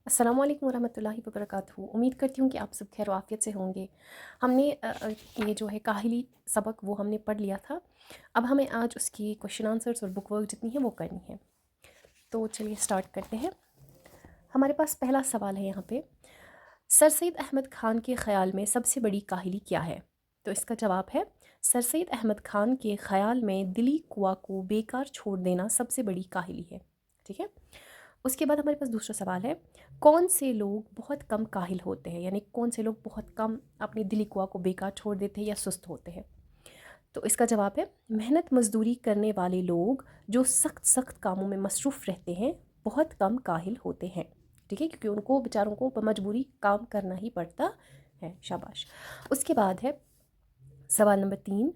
अस्सलाम वालेकुम वरहमतुल्लाहि वबरकातुहू। उम्मीद करती हूँ कि आप सब खैर आफियत से होंगे। हमने ये जो है काहिली सबक वो हमने पढ़ लिया था। अब हमें आज उसकी क्वेश्चन आंसर्स और बुक वर्क जितनी है वो करनी है। तो चलिए स्टार्ट करते हैं। हमारे पास पहला सवाल है यहाँ पे, सर सैयद अहमद ख़ान के ख़्याल में सबसे बड़ी काहिली क्या है? तो इसका जवाब है, सर सैयद अहमद ख़ान के ख़्याल में दिली कुआं को बेकार छोड़ देना सबसे बड़ी काहिली है। ठीक है। उसके बाद हमारे पास दूसरा सवाल है, कौन से लोग बहुत कम काहिल होते हैं, यानी कौन से लोग बहुत कम अपनी दिली कुआं को बेकार छोड़ देते हैं या सुस्त होते हैं? तो इसका जवाब है, मेहनत मजदूरी करने वाले लोग जो सख्त सख्त कामों में मसरूफ़ रहते हैं बहुत कम काहिल होते हैं। ठीक है, क्योंकि उनको बेचारों को मजबूरी काम करना ही पड़ता है। शाबाश। उसके बाद है सवाल नंबर 3,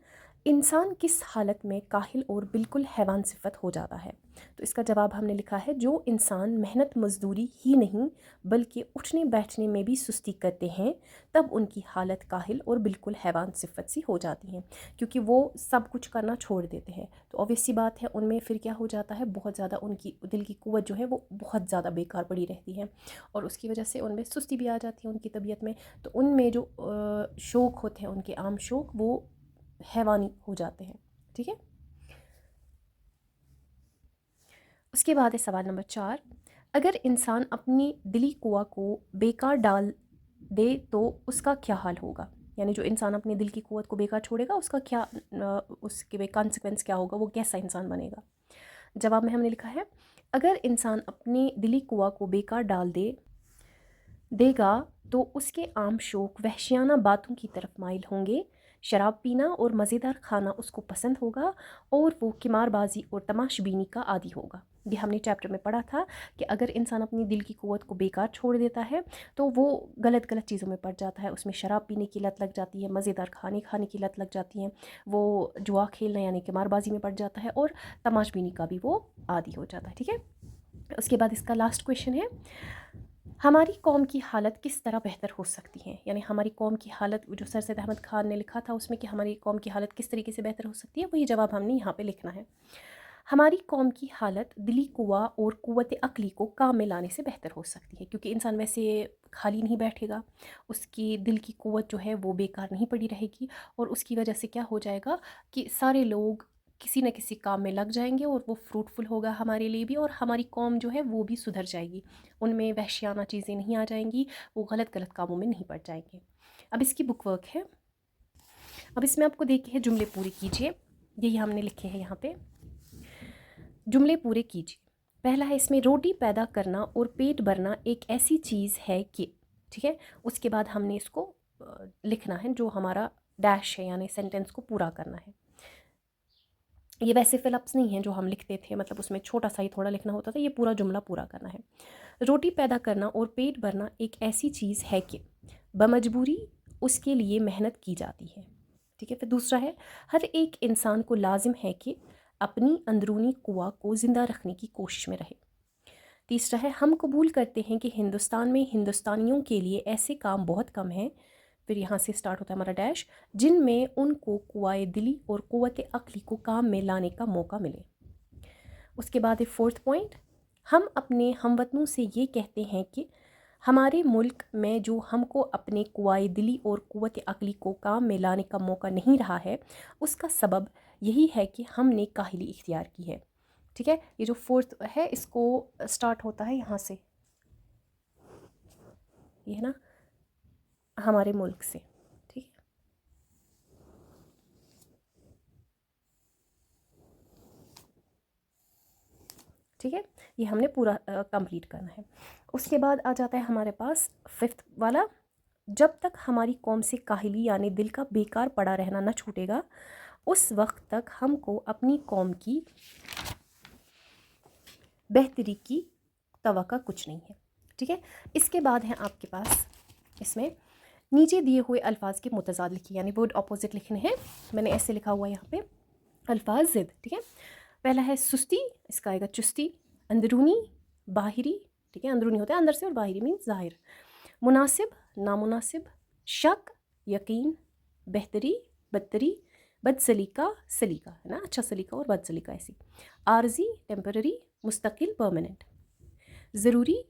इंसान किस हालत में काहिल और बिल्कुल हैवान सिफत हो जाता है? तो इसका जवाब हमने लिखा है, जो इंसान मेहनत मजदूरी ही नहीं बल्कि उठने बैठने में भी सुस्ती करते हैं तब उनकी हालत काहिल और बिल्कुल हैवान सिफत सी हो जाती है, क्योंकि वो सब कुछ करना छोड़ देते हैं। तो ऑब्वियस सी बात है, उनमें फिर क्या हो जाता है, बहुत ज़्यादा उनकी दिल की कुव्वत जो है वो बहुत ज़्यादा बेकार पड़ी रहती है और उसकी वजह से उनमें सुस्ती भी आ जाती है उनकी तबीयत में। तो उनमें जो शौक़ होते हैं, उनके आम शौक़, वो हैवानी हो जाते हैं। ठीक है। उसके बाद है सवाल नंबर 4, अगर इंसान अपनी दिली कुआं को बेकार डाल दे तो उसका क्या हाल होगा? यानी जो इंसान अपनी दिल की कुव्वत को बेकार छोड़ेगा उसका क्या उसके कॉन्सिक्वेंस क्या होगा, वो कैसा इंसान बनेगा? जवाब में हमने लिखा है, अगर इंसान अपनी दिली कुआं को बेकार डाल देगा तो उसके आम शौक़ वहशियाना बातों की तरफ माइल होंगे, शराब पीना और मज़ेदार खाना उसको पसंद होगा और वो किमारबाजी और तमाशबीनी का आदी होगा। ये हमने चैप्टर में पढ़ा था कि अगर इंसान अपनी दिल की कुव्वत को बेकार छोड़ देता है तो वो गलत गलत चीज़ों में पड़ जाता है। उसमें शराब पीने की लत लग जाती है, मज़ेदार खाने खाने की लत लग जाती है, वो जुआ खेलना यानी किमारबाजी में पड़ जाता है और तमाशबीनी का भी वो आदी हो जाता है। ठीक है। उसके बाद इसका लास्ट क्वेश्चन है, हमारी कौम की हालत किस तरह बेहतर हो सकती है? यानी हमारी कौम की हालत, जो सर सैयद अहमद ख़ान ने लिखा था उसमें कि हमारी कौम की हालत किस तरीके से बेहतर हो सकती है, वही जवाब हमने यहाँ पे लिखना है। हमारी कौम की हालत दिली कुआ और कुव्वत अक़ली को काम में लाने से बेहतर हो सकती है, क्योंकि इंसान वैसे खाली नहीं बैठेगा, उसकी दिल की कुव्वत जो है वो बेकार नहीं पड़ी रहेगी और उसकी वजह से क्या हो जाएगा कि सारे लोग किसी न किसी काम में लग जाएंगे और वो फ्रूटफुल होगा हमारे लिए भी, और हमारी कौम जो है वो भी सुधर जाएगी, उनमें वहशियाना चीज़ें नहीं आ जाएंगी, वो गलत गलत कामों में नहीं पड़ जाएंगे। अब इसकी बुक वर्क है, अब इसमें आपको देखिए जुमले पूरे कीजिए, यही हमने लिखे हैं यहाँ पे, जुमले पूरे कीजिए। पहला है इसमें, रोटी पैदा करना और पेट भरना एक ऐसी चीज़ है कि, ठीक है। उसके बाद हमने इसको लिखना है, जो हमारा डैश है यानी सेंटेंस को पूरा करना है। ये वैसे फिलअप्स नहीं हैं जो हम लिखते थे, मतलब उसमें छोटा सा ही थोड़ा लिखना होता था, ये पूरा जुमला पूरा करना है। रोटी पैदा करना और पेट भरना एक ऐसी चीज़ है कि बमजबूरी उसके लिए मेहनत की जाती है। ठीक है। फिर दूसरा है, हर एक इंसान को लाजिम है कि अपनी अंदरूनी कुआ को ज़िंदा रखने की कोशिश में रहे। तीसरा है, हम कबूल करते हैं कि हिंदुस्तान में हिंदुस्तानियों के लिए ऐसे काम बहुत कम हैं, फिर यहाँ से स्टार्ट होता है हमारा डैश, जिनमें उनको कुआए दिली और कुव्वत अक़ली को काम में लाने का मौका मिले। उसके बाद है फोर्थ पॉइंट, हम अपने हमवतनों से ये कहते हैं कि हमारे मुल्क में जो हमको अपने कुआए दिली और कुव्वत अक़ली को काम में लाने का मौका नहीं रहा है, उसका सबब यही है कि हमने काहिली इख्तियार की है। ठीक है। ये जो फोर्थ है इसको स्टार्ट होता है यहाँ से, ये है ना, हमारे मुल्क से। ठीक है। ठीक है, ये हमने पूरा कंप्लीट करना है। उसके बाद आ जाता है हमारे पास फिफ्थ वाला, जब तक हमारी कौम से काहिली यानी दिल का बेकार पड़ा रहना न छूटेगा, उस वक्त तक हमको अपनी कौम की बेहतरी की तवक्का कुछ नहीं है। ठीक है। इसके बाद है आपके पास इसमें नीचे दिए हुए अल्फाज के मुतज़ाद लिखिए, यानी वर्ड अपोजिट लिखने हैं। मैंने ऐसे लिखा हुआ है यहाँ पे, अल्फाज ज़िद। ठीक है। पहला है सुस्ती, इसका आएगा चुस्ती। अंदरूनी, बाहिरी, ठीक है, अंदरूनी होता है अंदर से और बाहिरी मीन ज़ाहिर। मुनासिब, नामुनासिब। शक, यकीन। बेहतरी, बदतरी। बदसलीका, सलीका, है ना, अच्छा सलीका और बद सलीका ऐसी। आर्जी, टेम्पररी। मुस्तकिल, परमानेंट। ज़रूरी,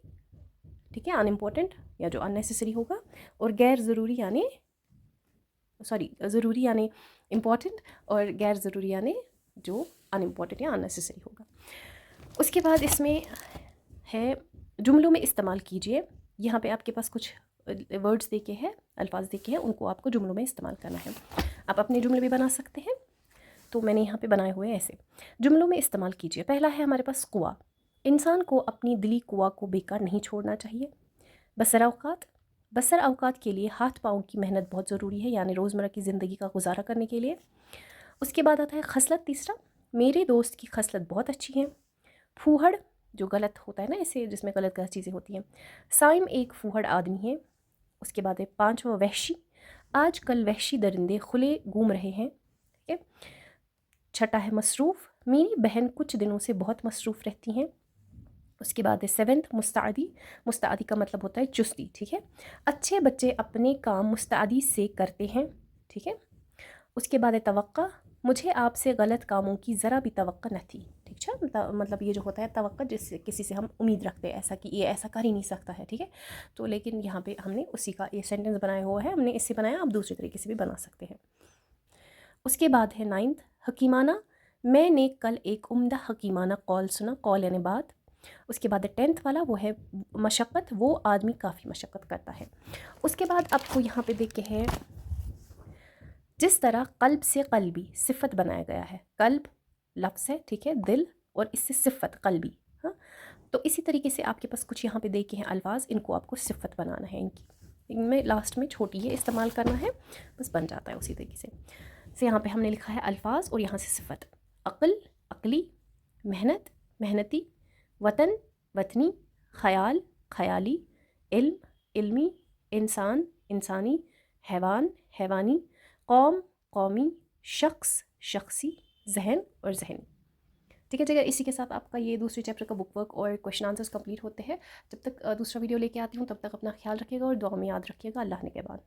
ٹھیک ہے، ان امپورٹنٹ یا جو ان نیسیسری ہوگا، اور غیر ضروری یعنی ضروری یعنی امپورٹنٹ، اور غیر ضروری یعنی جو ان امپورٹنٹ یا ان نیسیسری ہوگا۔ اس کے بعد اس میں ہے جملوں میں استعمال کیجئے۔ یہاں پہ آپ کے پاس کچھ ورڈز دے کے ہے، الفاظ دے کے ہیں، ان کو آپ کو جملوں میں استعمال کرنا ہے۔ آپ اپنے جملے بھی بنا سکتے ہیں، تو میں نے یہاں پہ بنائے ہوئے ایسے جملوں میں استعمال کیجئے۔ پہلا ہے ہمارے پاس قوا۔ انسان کو اپنی دلی قوا کو بیکار نہیں چھوڑنا چاہیے۔ بسر اوقات کے لیے ہاتھ پاؤں کی محنت بہت ضروری ہے، یعنی روزمرہ کی زندگی کا گزارا کرنے کے لیے۔ اس کے بعد آتا ہے خصلت تیسرا، میرے دوست کی خصلت بہت اچھی ہے۔ پھوہڑ، جو غلط ہوتا ہے نا اسے، جس میں غلط غلط چیزیں ہوتی ہیں۔ سائم ایک پھوہڑ آدمی ہے۔ اس کے بعد ہے پانچواں وحشی، آج کل وحشی درندے کھلے گھوم رہے ہیں، ٹھیک ہے۔ چھٹا ہے مصروف، میری بہن کچھ دنوں سے بہت مصروف رہتی ہیں۔ اس کے بعد ہے سیونتھ مستعدی، مستعدی کا مطلب ہوتا ہے چستی، ٹھیک ہے۔ اچھے بچے اپنے کام مستعدی سے کرتے ہیں، ٹھیک ہے۔ اس کے بعد ہے توقع، مجھے آپ سے غلط کاموں کی ذرا بھی توقع نہ تھی، ٹھیک ہے۔ مطلب یہ جو ہوتا ہے توقع، جس سے کسی سے ہم امید رکھتے ہیں ایسا کہ یہ ایسا کر ہی نہیں سکتا ہے، ٹھیک ہے۔ تو لیکن یہاں پہ ہم نے اسی کا یہ سینٹنس بنایا ہوا ہے، ہم نے اس سے بنایا، آپ دوسرے طریقے سے بھی بنا سکتے ہیں۔ اس کے بعد ہے نائنتھ حکیمانہ، میں نے کل ایک عمدہ حکیمانہ قول سنا، قول یعنی بات۔ اس کے بعد ٹینتھ والا وہ ہے مشقت، وہ آدمی کافی مشقت کرتا ہے۔ اس کے بعد آپ کو یہاں پہ دیکھ کے ہے جس طرح قلب سے قلبی صفت بنایا گیا ہے، قلب لفظ ہے، ٹھیک ہے، دل، اور اس سے صفت قلبی، ہاں۔ تو اسی طریقے سے آپ کے پاس کچھ یہاں پہ دیکھے ہیں الفاظ، ان کو آپ کو صفت بنانا ہے، ان میں لاسٹ میں چھوٹی یہ استعمال کرنا ہے، بس بن جاتا ہے اسی طریقے سے یہاں پہ ہم نے لکھا ہے الفاظ اور یہاں سے صفت۔ عقل عقلی، محنت محنتی، وطن وطنی، خیال خیالی، علم علمی، انسان انسانی، حیوان حیوانی، قوم قومی، شخص شخصی، ذہن اور ذہنی، ٹھیک ہے جگہ۔ اسی کے ساتھ آپ کا یہ دوسرے چیپٹر کا بک ورک اور کویشچن آنسرز کمپلیٹ ہوتے ہیں۔ جب تک دوسرا ویڈیو لے کے آتی ہوں، تب تک اپنا خیال رکھیے گا اور دعا میں یاد رکھیے گا۔ اللہ نگہبان۔